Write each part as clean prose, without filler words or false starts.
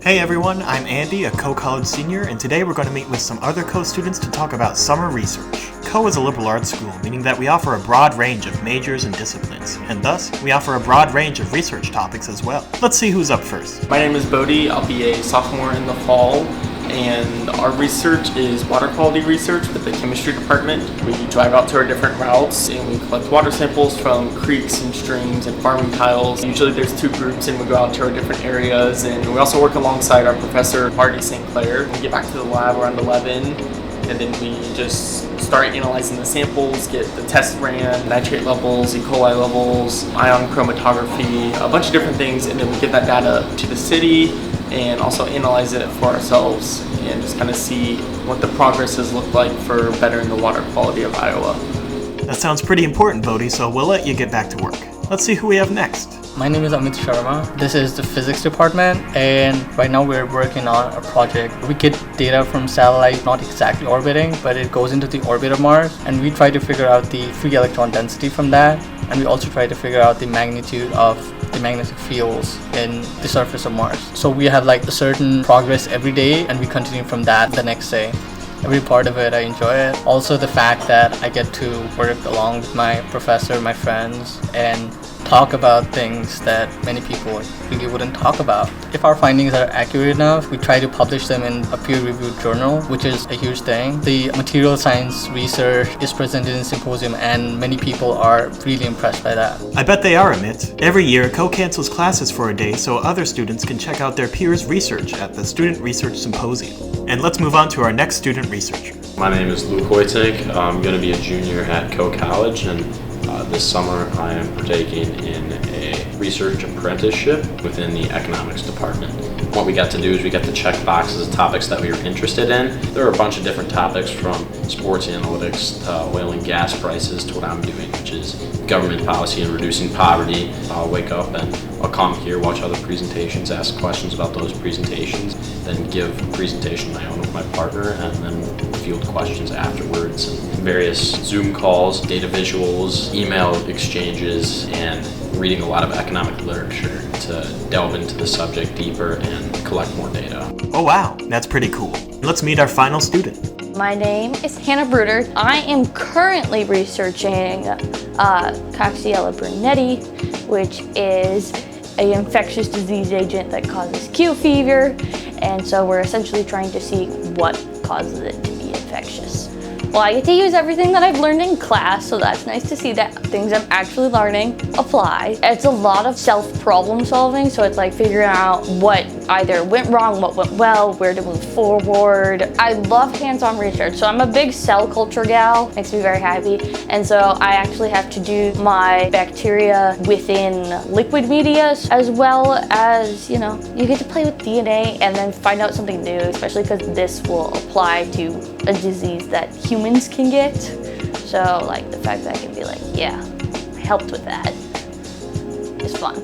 Hey everyone, I'm Andy, a Coe College senior, and today we're going to meet with some other Coe students to talk about summer research. Coe is a liberal arts school, meaning that we offer a broad range of majors and disciplines, and thus, we offer a broad range of research topics as well. Let's see who's up first. My name is Bodhi. I'll be a sophomore in the fall, and our research is water quality research with the chemistry department. We drive out to our different routes and we collect water samples from creeks and streams and farming tiles. Usually there's two groups and we go out to our different areas, and we also work alongside our professor, Marty St. Clair. We get back to the lab around 11, and then we just start analyzing the samples, get the tests ran, nitrate levels, E. coli levels, ion chromatography, a bunch of different things, and then we get that data to the city and also analyze it for ourselves and just kind of see what the progress has looked like for bettering the water quality of Iowa. That sounds pretty important, Bodhi, so we'll let you get back to work. Let's see who we have next. My name is SHARMA. This is the physics department, and right now we're working on a project. We get data from satellites, not exactly orbiting, but it goes into the orbit of Mars, and we try to figure out the free electron density from that, and we also try to figure out the magnitude of the magnetic fields in the surface of Mars. So we have like a certain progress every day, and we continue from that the next day. Every part of it, I enjoy it. Also the fact that I get to work along with my professor, my friends, and talk about things that many people really wouldn't talk about. If our findings are accurate enough, we try to publish them in a peer-reviewed journal, which is a huge thing. The material science research is presented in symposium, and many people are really impressed by that. I bet they are, AMIT. Every year, Coe cancels classes for a day so other students can check out their peers' research at the Student Research Symposium. And let's move on to our next student researcher. My name is HUITINK. I'm going to be a junior at Coe College, and this summer I am partaking in a research apprenticeship within the economics department. What we got to do is we got to check boxes of topics that we were interested in. There are a bunch of different topics, from sports analytics to oil and gas prices to what I'm doing, which is government policy and reducing poverty. I'll wake up and I'll come here, watch other presentations, ask questions about those presentations, then give a presentation of my own with my partner, and then field questions afterwards. And various Zoom calls, data visuals, email exchanges, and reading a lot of economic literature to delve into the subject deeper and collect more data. Oh wow, that's pretty cool. Let's meet our final student. My name is Hannah Bruder. I am currently researching Coxiella burnetii, which is an infectious disease agent that causes Q fever, and so we're essentially trying to see what causes it to be infectious. Well, I get to use everything that I've learned in class, so that's nice to see that things I'm actually learning apply. It's a lot of self-problem solving, so it's like figuring out what either went wrong, what went well, where to move forward. I love hands-on research, so I'm a big cell culture gal, makes me very happy, and so I actually have to do my bacteria within liquid media, as well as, you know, you get to play with DNA and then find out something new, especially because this will apply to a disease that humans can get. So like the fact that I can be like, yeah, I helped with that is fun.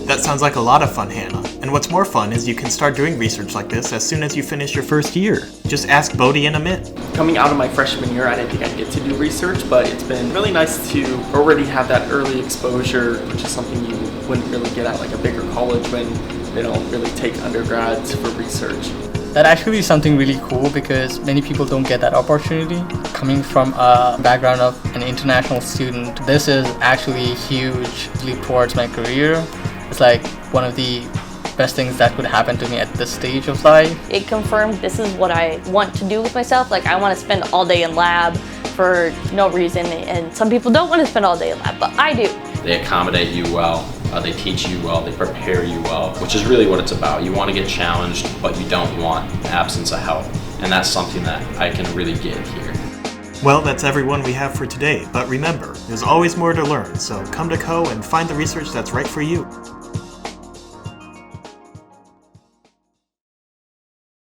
That sounds like a lot of fun, Hannah. And what's more fun is you can start doing research like this as soon as you finish your first year. Just ask Bodhi and AMIT. Coming out of my freshman year, I didn't think I'd get to do research, but it's been really nice to already have that early exposure, which is something you wouldn't really get at like a bigger college when they don't really take undergrads for research. That actually is something really cool because many people don't get that opportunity. Coming from a background of an international student, this is actually a huge leap towards my career. It's like one of the best things that could happen to me at this stage of life. It confirmed this is what I want to do with myself. Like, I want to spend all day in lab for no reason, and some people don't want to spend all day in lab, but I do. They accommodate you well, they teach you well, they prepare you well, which is really what it's about. You want to get challenged, but you don't want absence of help, and that's something that I can really get here. Well, that's everyone we have for today, but remember, there's always more to learn, so come to Coe and find the research that's right for you.